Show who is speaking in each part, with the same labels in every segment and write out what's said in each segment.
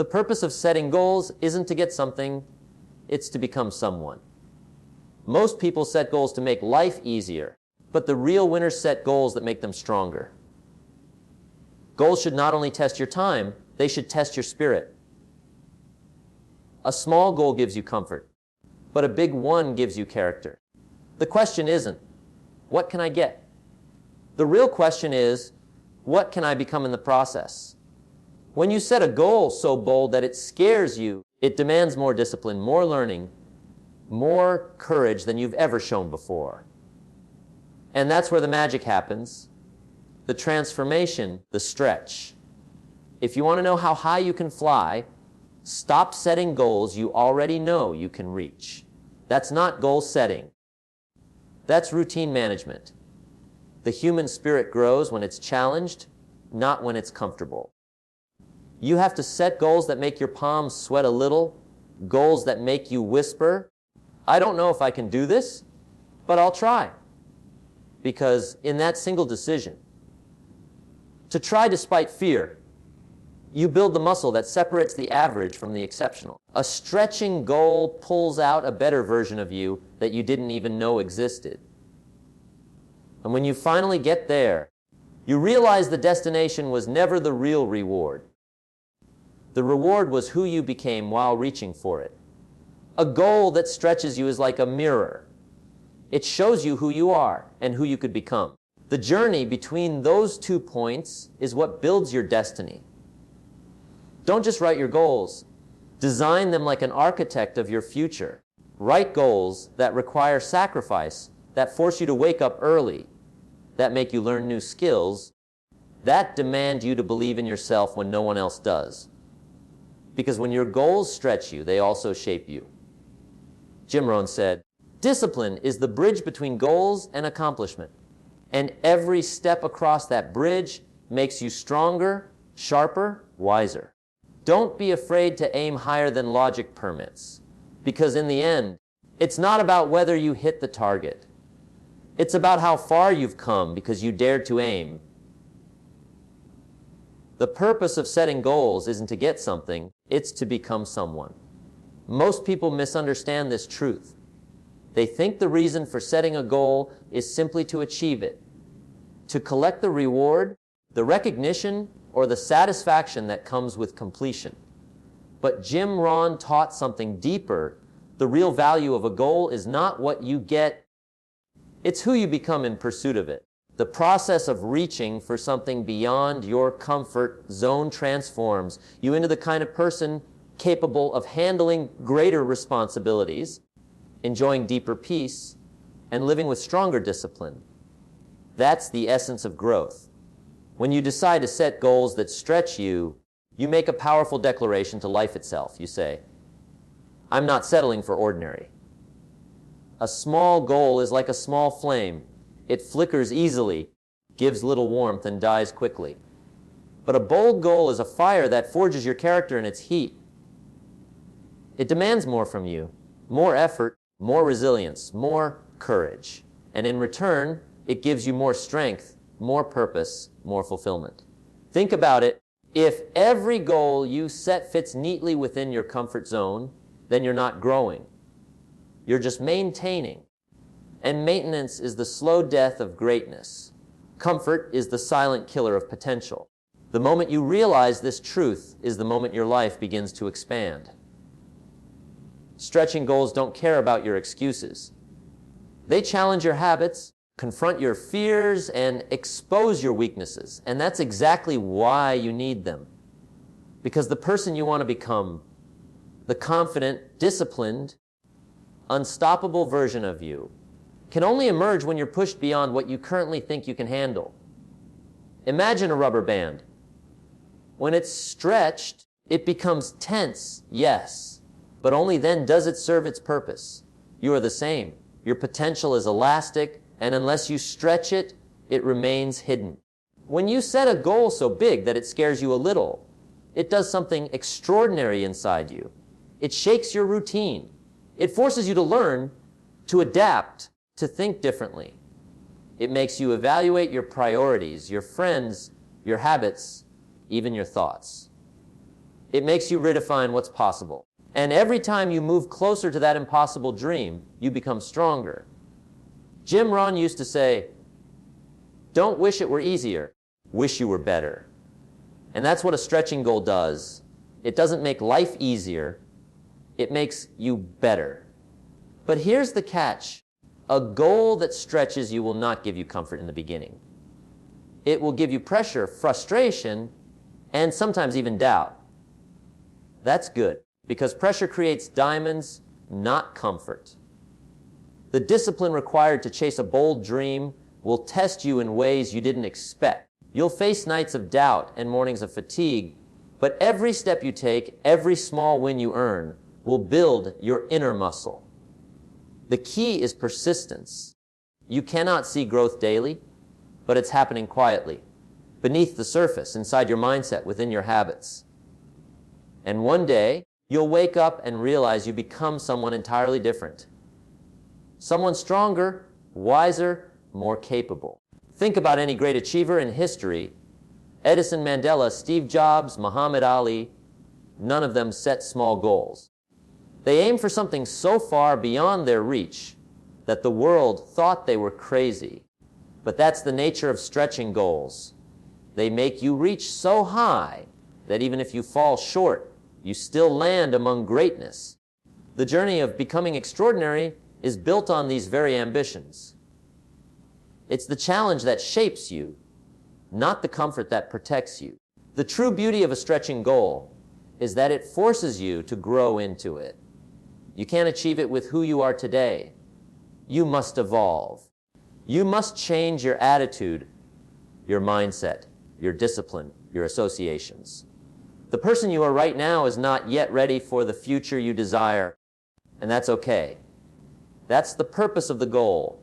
Speaker 1: The purpose of setting goals isn't to get something, it's to become someone. Most people set goals to make life easier, but the real winners set goals that make them stronger. Goals should not only test your time, they should test your spirit. A small goal gives you comfort, but a big one gives you character. The question isn't, what can I get? The real question is, what can I become in the process? When you set a goal so bold that it scares you, it demands more discipline, more learning, more courage than you've ever shown before. And that's where the magic happens, the transformation, the stretch. If you want to know how high you can fly, stop setting goals you already know you can reach. That's not goal setting. That's routine management. The human spirit grows when it's challenged, not when it's comfortable. You have to set goals that make your palms sweat a little, goals that make you whisper, I don't know if I can do this, but I'll try. Because in that single decision, to try despite fear, you build the muscle that separates the average from the exceptional. A stretching goal pulls out a better version of you that you didn't even know existed. And when you finally get there, you realize the destination was never the real reward. The reward was who you became while reaching for it. A goal that stretches you is like a mirror. It shows you who you are and who you could become. The journey between those 2 points is what builds your destiny. Don't just write your goals. Design them like an architect of your future. Write goals that require sacrifice, that force you to wake up early, that make you learn new skills, that demand you to believe in yourself when no one else does. Because when your goals stretch you, they also shape you. Jim Rohn said, discipline is the bridge between goals and accomplishment. And every step across that bridge makes you stronger, sharper, wiser. Don't be afraid to aim higher than logic permits. Because in the end, it's not about whether you hit the target. It's about how far you've come because you dared to aim. The purpose of setting goals isn't to get something, it's to become someone. Most people misunderstand this truth. They think the reason for setting a goal is simply to achieve it, to collect the reward, the recognition, or the satisfaction that comes with completion. But Jim Rohn taught something deeper. The real value of a goal is not what you get, it's who you become in pursuit of it. The process of reaching for something beyond your comfort zone transforms you into the kind of person capable of handling greater responsibilities, enjoying deeper peace, and living with stronger discipline. That's the essence of growth. When you decide to set goals that stretch you, you make a powerful declaration to life itself. You say, I'm not settling for ordinary. A small goal is like a small flame. It flickers easily, gives little warmth, and dies quickly. But a bold goal is a fire that forges your character in its heat. It demands more from you, more effort, more resilience, more courage. And in return, it gives you more strength, more purpose, more fulfillment. Think about it. If every goal you set fits neatly within your comfort zone, then you're not growing. You're just maintaining. And maintenance is the slow death of greatness. Comfort is the silent killer of potential. The moment you realize this truth is the moment your life begins to expand. Stretching goals don't care about your excuses. They challenge your habits, confront your fears, and expose your weaknesses. And that's exactly why you need them. Because the person you want to become, the confident, disciplined, unstoppable version of you, can only emerge when you're pushed beyond what you currently think you can handle. Imagine a rubber band. When it's stretched, it becomes tense, yes, but only then does it serve its purpose. You are the same. Your potential is elastic, and unless you stretch it, it remains hidden. When you set a goal so big that it scares you a little, it does something extraordinary inside you. It shakes your routine. It forces you to learn, to adapt, to think differently. It makes you evaluate your priorities, your friends, your habits, even your thoughts. It makes you redefine what's possible. And every time you move closer to that impossible dream, you become stronger. Jim Rohn used to say, "Don't wish it were easier, wish you were better." And that's what a stretching goal does. It doesn't make life easier, it makes you better. But here's the catch. A goal that stretches you will not give you comfort in the beginning. It will give you pressure, frustration, and sometimes even doubt. That's good, because pressure creates diamonds, not comfort. The discipline required to chase a bold dream will test you in ways you didn't expect. You'll face nights of doubt and mornings of fatigue, but every step you take, every small win you earn, will build your inner muscle. The key is persistence. You cannot see growth daily, but it's happening quietly, beneath the surface, inside your mindset, within your habits. And one day, you'll wake up and realize you become someone entirely different. Someone stronger, wiser, more capable. Think about any great achiever in history. Edison, Mandela, Steve Jobs, Muhammad Ali. None of them set small goals. They aimed for something so far beyond their reach that the world thought they were crazy. But that's the nature of stretching goals. They make you reach so high that even if you fall short, you still land among greatness. The journey of becoming extraordinary is built on these very ambitions. It's the challenge that shapes you, not the comfort that protects you. The true beauty of a stretching goal is that it forces you to grow into it. You can't achieve it with who you are today. You must evolve. You must change your attitude, your mindset, your discipline, your associations. The person you are right now is not yet ready for the future you desire, and that's okay. That's the purpose of the goal,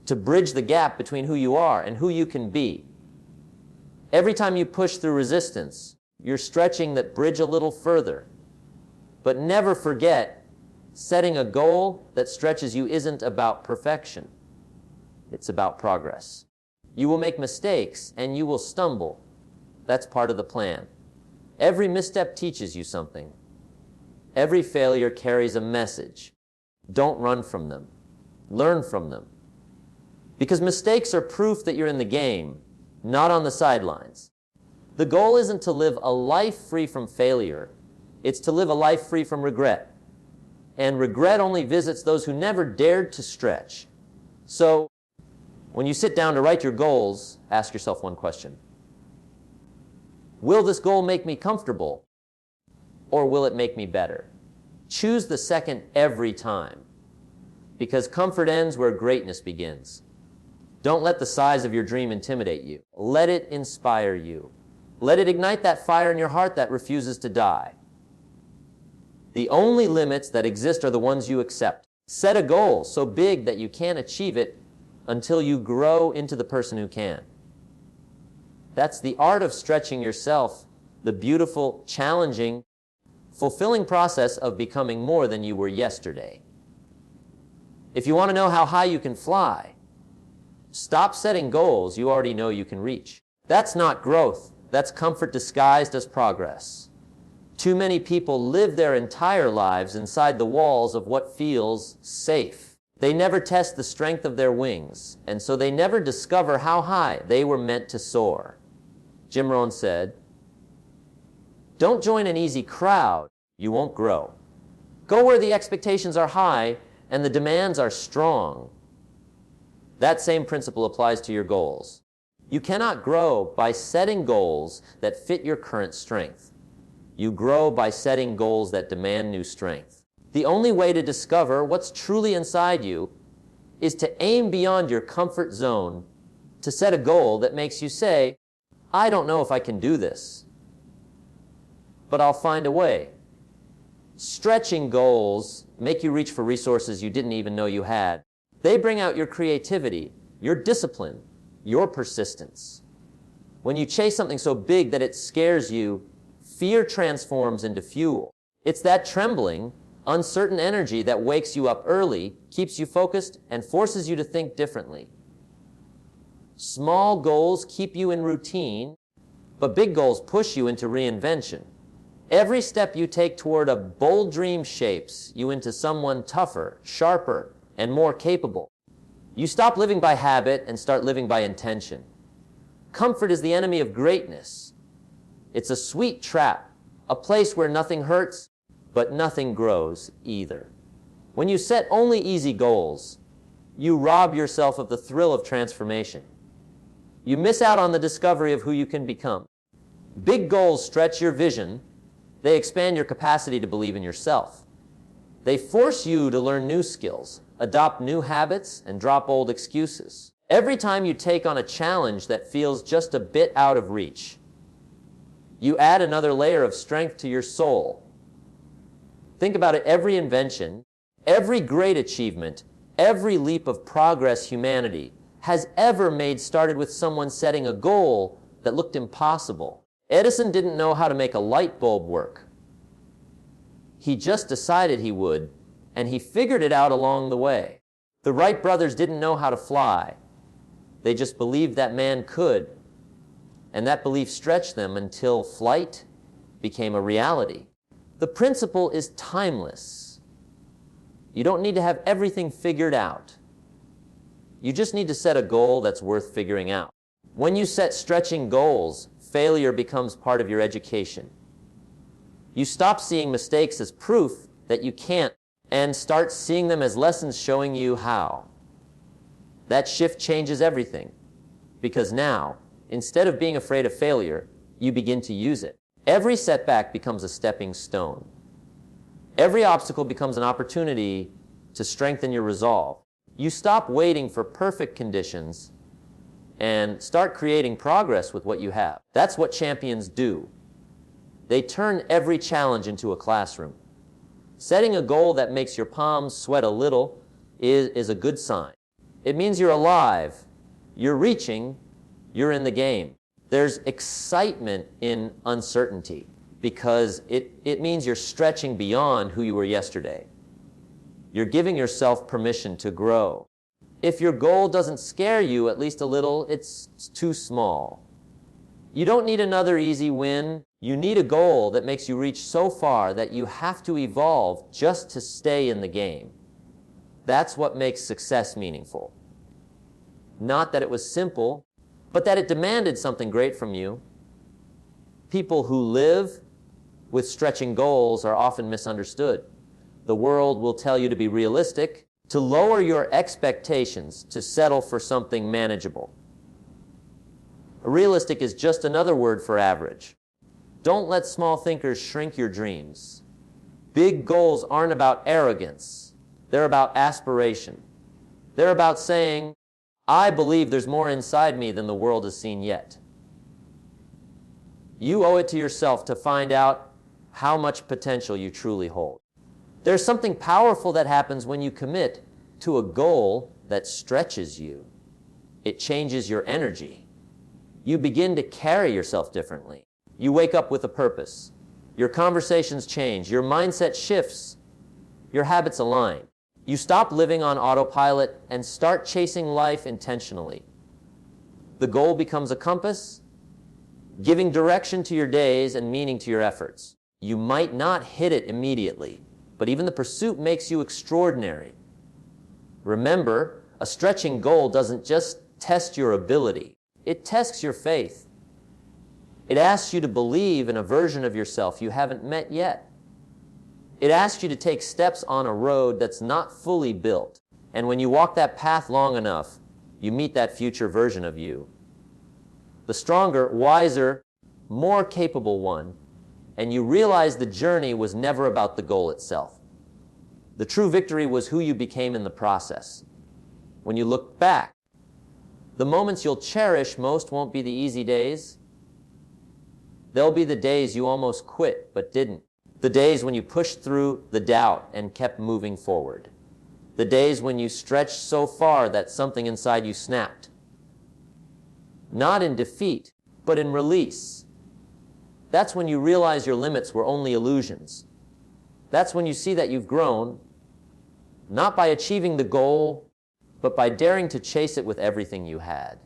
Speaker 1: to bridge the gap between who you are and who you can be. Every time you push through resistance, you're stretching that bridge a little further. But never forget, setting a goal that stretches you isn't about perfection. It's about progress. You will make mistakes and you will stumble. That's part of the plan. Every misstep teaches you something. Every failure carries a message. Don't run from them. Learn from them. Because mistakes are proof that you're in the game, not on the sidelines. The goal isn't to live a life free from failure. It's to live a life free from regret. And regret only visits those who never dared to stretch. So, when you sit down to write your goals, ask yourself one question. Will this goal make me comfortable, or will it make me better? Choose the second every time, because comfort ends where greatness begins. Don't let the size of your dream intimidate you. Let it inspire you. Let it ignite that fire in your heart that refuses to die. The only limits that exist are the ones you accept. Set a goal so big that you can't achieve it until you grow into the person who can. That's the art of stretching yourself, the beautiful, challenging, fulfilling process of becoming more than you were yesterday. If you want to know how high you can fly, stop setting goals you already know you can reach. That's not growth. That's comfort disguised as progress. Too many people live their entire lives inside the walls of what feels safe. They never test the strength of their wings, and so they never discover how high they were meant to soar. Jim Rohn said, "Don't join an easy crowd, you won't grow. Go where the expectations are high and the demands are strong." That same principle applies to your goals. You cannot grow by setting goals that fit your current strength. You grow by setting goals that demand new strength. The only way to discover what's truly inside you is to aim beyond your comfort zone, to set a goal that makes you say, "I don't know if I can do this, but I'll find a way." Stretching goals make you reach for resources you didn't even know you had. They bring out your creativity, your discipline, your persistence. When you chase something so big that it scares you, fear transforms into fuel. It's that trembling, uncertain energy that wakes you up early, keeps you focused, and forces you to think differently. Small goals keep you in routine, but big goals push you into reinvention. Every step you take toward a bold dream shapes you into someone tougher, sharper, and more capable. You stop living by habit and start living by intention. Comfort is the enemy of greatness. It's a sweet trap, a place where nothing hurts, but nothing grows either. When you set only easy goals, you rob yourself of the thrill of transformation. You miss out on the discovery of who you can become. Big goals stretch your vision. They expand your capacity to believe in yourself. They force you to learn new skills, adopt new habits, and drop old excuses. Every time you take on a challenge that feels just a bit out of reach, you add another layer of strength to your soul. Think about it, every invention, every great achievement, every leap of progress humanity has ever made started with someone setting a goal that looked impossible. Edison didn't know how to make a light bulb work. He just decided he would, and he figured it out along the way. The Wright brothers didn't know how to fly. They just believed that man could, and that belief stretched them until flight became a reality. The principle is timeless. You don't need to have everything figured out. You just need to set a goal that's worth figuring out. When you set stretching goals, failure becomes part of your education. You stop seeing mistakes as proof that you can't and start seeing them as lessons showing you how. That shift changes everything, because now, instead of being afraid of failure, you begin to use it. Every setback becomes a stepping stone. Every obstacle becomes an opportunity to strengthen your resolve. You stop waiting for perfect conditions and start creating progress with what you have. That's what champions do. They turn every challenge into a classroom. Setting a goal that makes your palms sweat a little is a good sign. It means you're alive, you're reaching, you're in the game. There's excitement in uncertainty because it means you're stretching beyond who you were yesterday. You're giving yourself permission to grow. If your goal doesn't scare you at least a little, it's too small. You don't need another easy win. You need a goal that makes you reach so far that you have to evolve just to stay in the game. That's what makes success meaningful. Not that it was simple, but that it demanded something great from you. People who live with stretching goals are often misunderstood. The world will tell you to be realistic, to lower your expectations, to settle for something manageable. Realistic is just another word for average. Don't let small thinkers shrink your dreams. Big goals aren't about arrogance. They're about aspiration. They're about saying, I believe there's more inside me than the world has seen yet. You owe it to yourself to find out how much potential you truly hold. There's something powerful that happens when you commit to a goal that stretches you. It changes your energy. You begin to carry yourself differently. You wake up with a purpose. Your conversations change. Your mindset shifts. Your habits align. You stop living on autopilot and start chasing life intentionally. The goal becomes a compass, giving direction to your days and meaning to your efforts. You might not hit it immediately, but even the pursuit makes you extraordinary. Remember, a stretching goal doesn't just test your ability. It tests your faith. It asks you to believe in a version of yourself you haven't met yet. It asks you to take steps on a road that's not fully built. And when you walk that path long enough, you meet that future version of you. The stronger, wiser, more capable one. And you realize the journey was never about the goal itself. The true victory was who you became in the process. When you look back, the moments you'll cherish most won't be the easy days. They'll be the days you almost quit but didn't. The days when you pushed through the doubt and kept moving forward. The days when you stretched so far that something inside you snapped. Not in defeat, but in release. That's when you realize your limits were only illusions. That's when you see that you've grown, not by achieving the goal, but by daring to chase it with everything you had.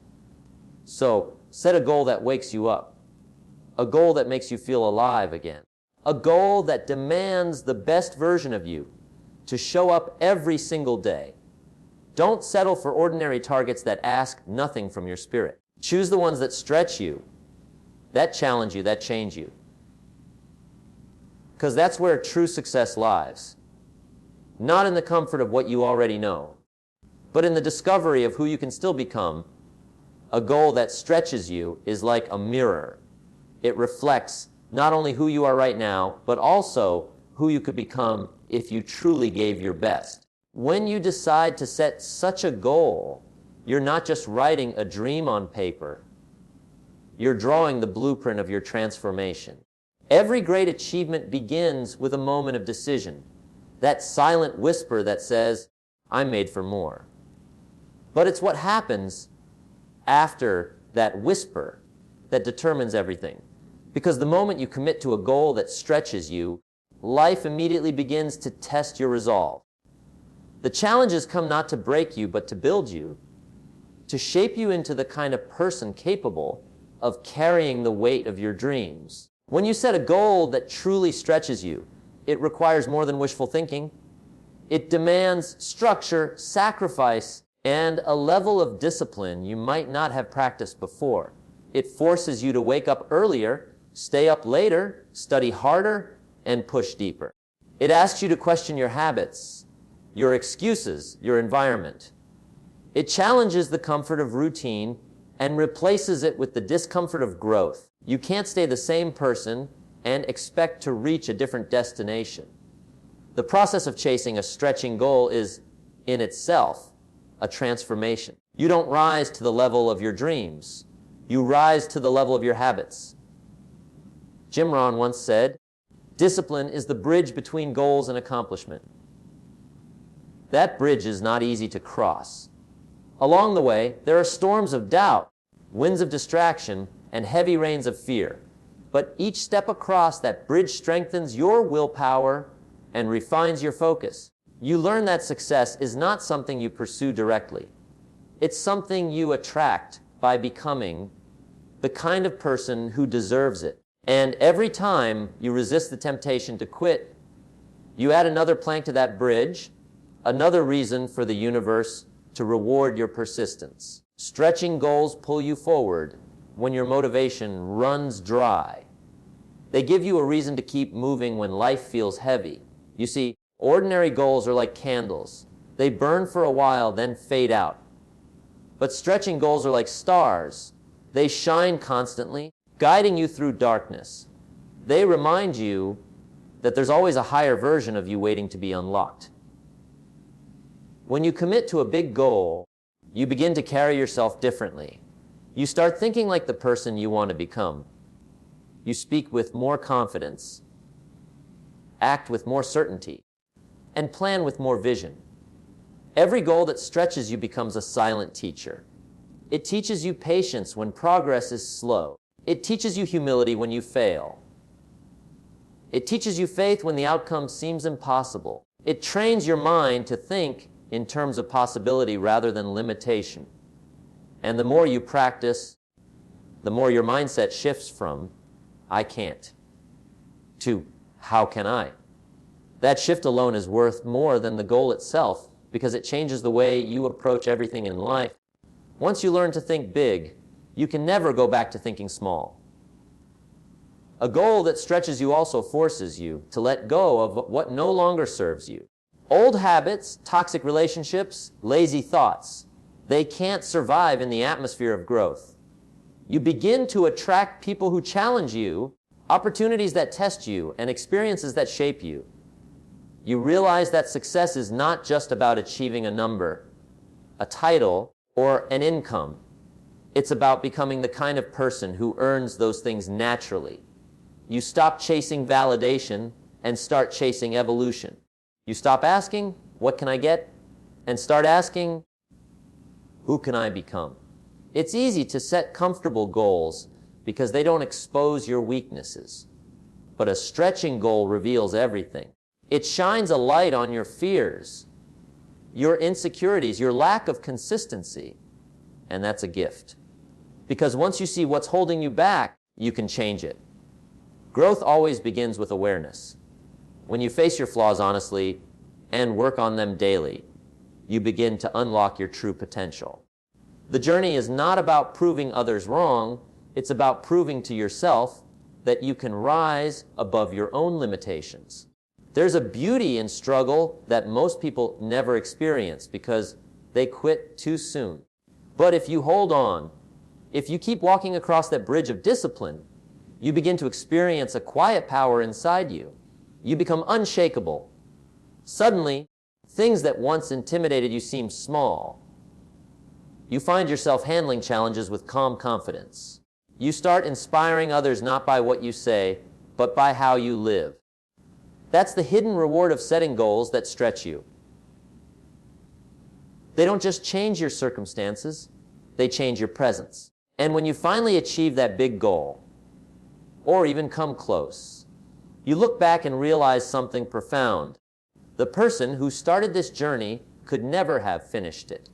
Speaker 1: So, set a goal that wakes you up. A goal that makes you feel alive again. A goal that demands the best version of you to show up every single day. Don't settle for ordinary targets that ask nothing from your spirit. Choose the ones that stretch you, that challenge you, that change you. Because that's where true success lies. Not in the comfort of what you already know, but in the discovery of who you can still become. A goal that stretches you is like a mirror. It reflects not only who you are right now, but also who you could become if you truly gave your best. When you decide to set such a goal, you're not just writing a dream on paper. You're drawing the blueprint of your transformation. Every great achievement begins with a moment of decision, that silent whisper that says, I'm made for more. But it's what happens after that whisper that determines everything. Because the moment you commit to a goal that stretches you, life immediately begins to test your resolve. The challenges come not to break you, but to build you, to shape you into the kind of person capable of carrying the weight of your dreams. When you set a goal that truly stretches you, it requires more than wishful thinking. It demands structure, sacrifice, and a level of discipline you might not have practiced before. It forces you to wake up earlier, stay up later, study harder, and push deeper. It asks you to question your habits, your excuses, your environment. It challenges the comfort of routine and replaces it with the discomfort of growth. You can't stay the same person and expect to reach a different destination. The process of chasing a stretching goal is, in itself, a transformation. You don't rise to the level of your dreams. You rise to the level of your habits. Jim Rohn once said, discipline is the bridge between goals and accomplishment. That bridge is not easy to cross. Along the way, there are storms of doubt, winds of distraction, and heavy rains of fear. But each step across that bridge strengthens your willpower and refines your focus. You learn that success is not something you pursue directly. It's something you attract by becoming the kind of person who deserves it. And every time you resist the temptation to quit, you add another plank to that bridge, another reason for the universe to reward your persistence. Stretching goals pull you forward when your motivation runs dry. They give you a reason to keep moving when life feels heavy. You see, ordinary goals are like candles. They burn for a while, then fade out. But stretching goals are like stars. They shine constantly, guiding you through darkness. They remind you that there's always a higher version of you waiting to be unlocked. When you commit to a big goal, you begin to carry yourself differently. You start thinking like the person you want to become. You speak with more confidence, act with more certainty, and plan with more vision. Every goal that stretches you becomes a silent teacher. It teaches you patience when progress is slow. It teaches you humility when you fail. It teaches you faith when the outcome seems impossible. It trains your mind to think in terms of possibility rather than limitation. And the more you practice, the more your mindset shifts from, I can't, to, how can I? That shift alone is worth more than the goal itself because it changes the way you approach everything in life. Once you learn to think big, you can never go back to thinking small. A goal that stretches you also forces you to let go of what no longer serves you. Old habits, toxic relationships, lazy thoughts, they can't survive in the atmosphere of growth. You begin to attract people who challenge you, opportunities that test you, and experiences that shape you. You realize that success is not just about achieving a number, a title, or an income. It's about becoming the kind of person who earns those things naturally. You stop chasing validation and start chasing evolution. You stop asking, what can I get? And start asking, who can I become? It's easy to set comfortable goals because they don't expose your weaknesses. But a stretching goal reveals everything. It shines a light on your fears, your insecurities, your lack of consistency. And that's a gift. Because once you see what's holding you back, you can change it. Growth always begins with awareness. When you face your flaws honestly and work on them daily, you begin to unlock your true potential. The journey is not about proving others wrong, it's about proving to yourself that you can rise above your own limitations. There's a beauty in struggle that most people never experience because they quit too soon. But if you hold on, if you keep walking across that bridge of discipline, you begin to experience a quiet power inside you. You become unshakable. Suddenly, things that once intimidated you seem small. You find yourself handling challenges with calm confidence. You start inspiring others not by what you say, but by how you live. That's the hidden reward of setting goals that stretch you. They don't just change your circumstances, they change your presence. And when you finally achieve that big goal, or even come close, you look back and realize something profound. The person who started this journey could never have finished it.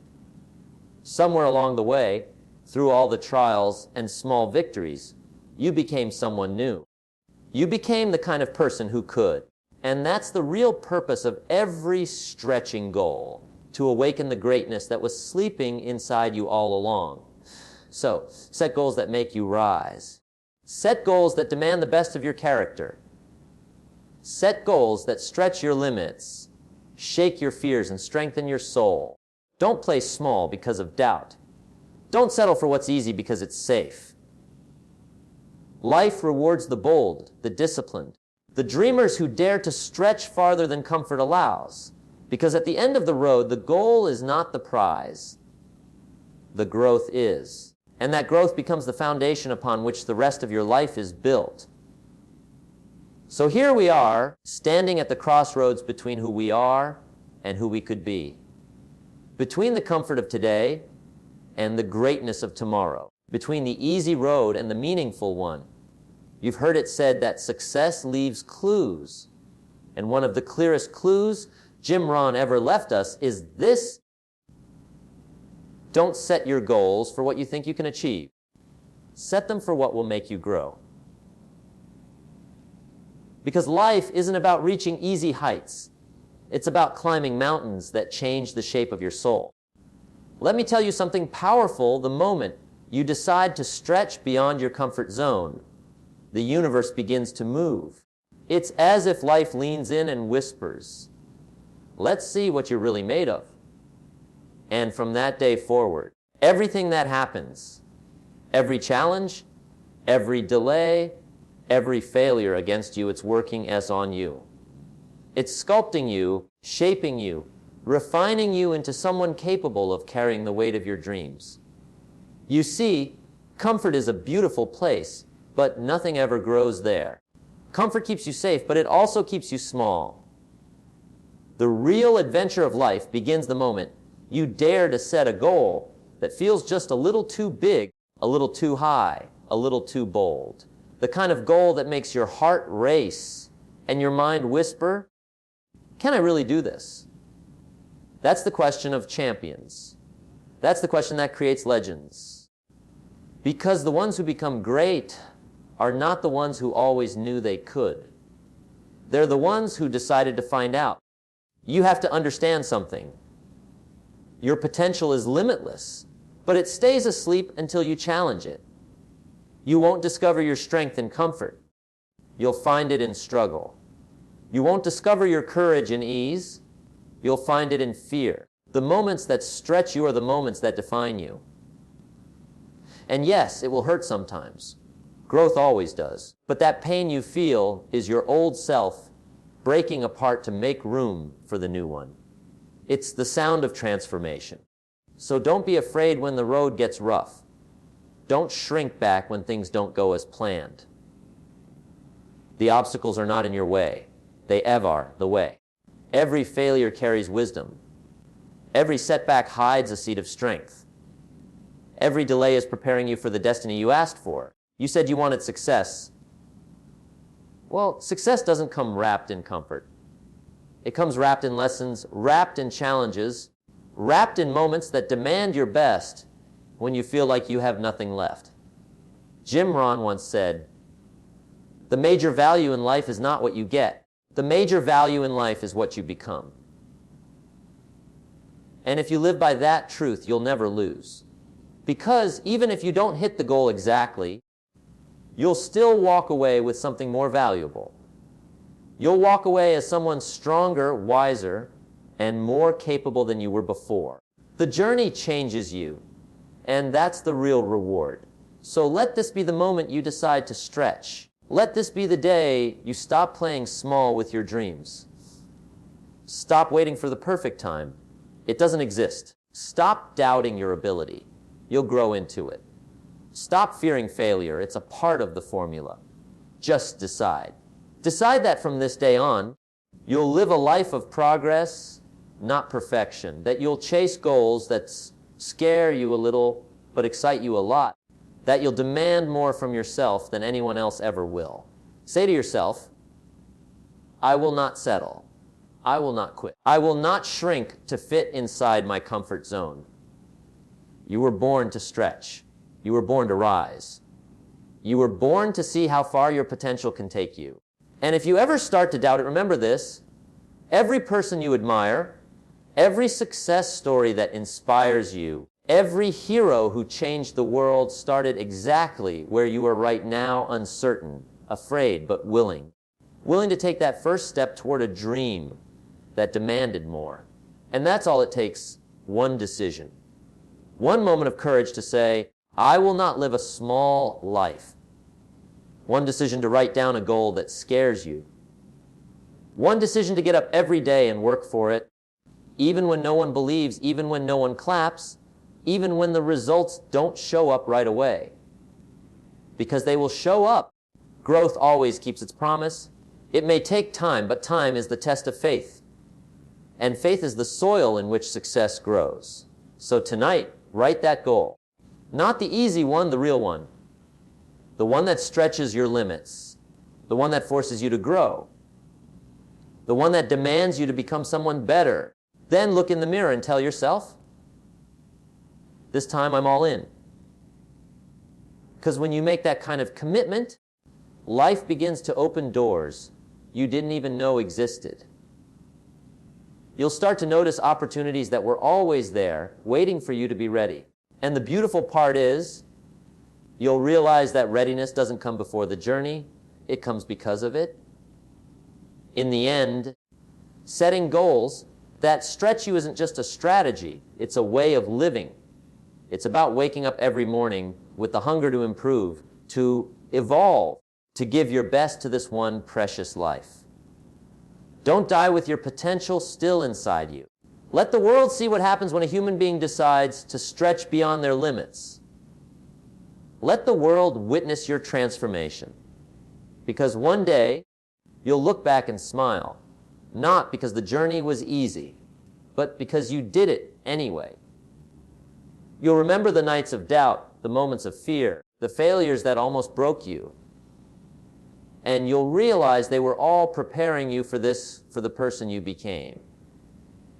Speaker 1: Somewhere along the way, through all the trials and small victories, you became someone new. You became the kind of person who could. And that's the real purpose of every stretching goal, to awaken the greatness that was sleeping inside you all along. So, set goals that make you rise. Set goals that demand the best of your character. Set goals that stretch your limits, shake your fears, and strengthen your soul. Don't play small because of doubt. Don't settle for what's easy because it's safe. Life rewards the bold, the disciplined, the dreamers who dare to stretch farther than comfort allows. Because at the end of the road, the goal is not the prize. The growth is. And that growth becomes the foundation upon which the rest of your life is built. So here we are, standing at the crossroads between who we are and who we could be. Between the comfort of today and the greatness of tomorrow. Between the easy road and the meaningful one. You've heard it said that success leaves clues. And one of the clearest clues Jim Rohn ever left us is this: don't set your goals for what you think you can achieve. Set them for what will make you grow. Because life isn't about reaching easy heights. It's about climbing mountains that change the shape of your soul. Let me tell you something powerful the moment you decide to stretch beyond your comfort zone. The universe begins to move. It's as if life leans in and whispers, let's see what you're really made of. And from that day forward, everything that happens, every challenge, every delay, every failure against you, it's working as on you. It's sculpting you, shaping you, refining you into someone capable of carrying the weight of your dreams. You see, comfort is a beautiful place, but nothing ever grows there. Comfort keeps you safe, but it also keeps you small. The real adventure of life begins the moment you dare to set a goal that feels just a little too big, a little too high, a little too bold. The kind of goal that makes your heart race and your mind whisper, can I really do this? That's the question of champions. That's the question that creates legends. Because the ones who become great are not the ones who always knew they could. They're the ones who decided to find out. You have to understand something. Your potential is limitless, but it stays asleep until you challenge it. You won't discover your strength in comfort. You'll find it in struggle. You won't discover your courage in ease. You'll find it in fear. The moments that stretch you are the moments that define you. And yes, it will hurt sometimes. Growth always does. But that pain you feel is your old self breaking apart to make room for the new one. It's the sound of transformation. So don't be afraid when the road gets rough. Don't shrink back when things don't go as planned. The obstacles are not in your way. They are the way. Every failure carries wisdom. Every setback hides a seed of strength. Every delay is preparing you for the destiny you asked for. You said you wanted success. Well, success doesn't come wrapped in comfort. It comes wrapped in lessons, wrapped in challenges, wrapped in moments that demand your best when you feel like you have nothing left. Jim Rohn once said, The major value in life is not what you get. The major value in life is what you become. And if you live by that truth, you'll never lose. Because even if you don't hit the goal exactly, you'll still walk away with something more valuable. You'll walk away as someone stronger, wiser, and more capable than you were before. The journey changes you, and that's the real reward. So let this be the moment you decide to stretch. Let this be the day you stop playing small with your dreams. Stop waiting for the perfect time. It doesn't exist. Stop doubting your ability. You'll grow into it. Stop fearing failure. It's a part of the formula. Just decide. Decide that from this day on, you'll live a life of progress, not perfection. That you'll chase goals that scare you a little, but excite you a lot. That you'll demand more from yourself than anyone else ever will. Say to yourself, I will not settle. I will not quit. I will not shrink to fit inside my comfort zone. You were born to stretch. You were born to rise. You were born to see how far your potential can take you. And if you ever start to doubt it, remember this. Every person you admire, every success story that inspires you, every hero who changed the world started exactly where you are right now, uncertain, afraid, but willing. Willing to take that first step toward a dream that demanded more. And that's all it takes, one decision. One moment of courage to say, I will not live a small life. One decision to write down a goal that scares you. One decision to get up every day and work for it, even when no one believes, even when no one claps, even when the results don't show up right away. Because they will show up. Growth always keeps its promise. It may take time, but time is the test of faith. And faith is the soil in which success grows. So tonight, write that goal. Not the easy one, the real one. The one that stretches your limits. The one that forces you to grow. The one that demands you to become someone better. Then look in the mirror and tell yourself, this time I'm all in. Because when you make that kind of commitment, life begins to open doors you didn't even know existed. You'll start to notice opportunities that were always there, waiting for you to be ready. And the beautiful part is, you'll realize that readiness doesn't come before the journey, it comes because of it. In the end, setting goals that stretch you isn't just a strategy, it's a way of living. It's about waking up every morning with the hunger to improve, to evolve, to give your best to this one precious life. Don't die with your potential still inside you. Let the world see what happens when a human being decides to stretch beyond their limits. Let the world witness your transformation. Because one day, you'll look back and smile, not because the journey was easy, but because you did it anyway. You'll remember the nights of doubt, the moments of fear, the failures that almost broke you. And you'll realize they were all preparing you for the person you became.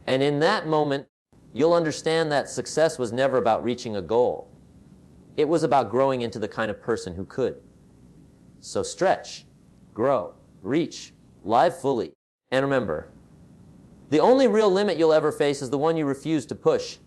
Speaker 1: And in that moment, you'll understand that success was never about reaching a goal. It was about growing into the kind of person who could. So stretch, grow, reach, live fully. And remember, the only real limit you'll ever face is the one you refuse to push.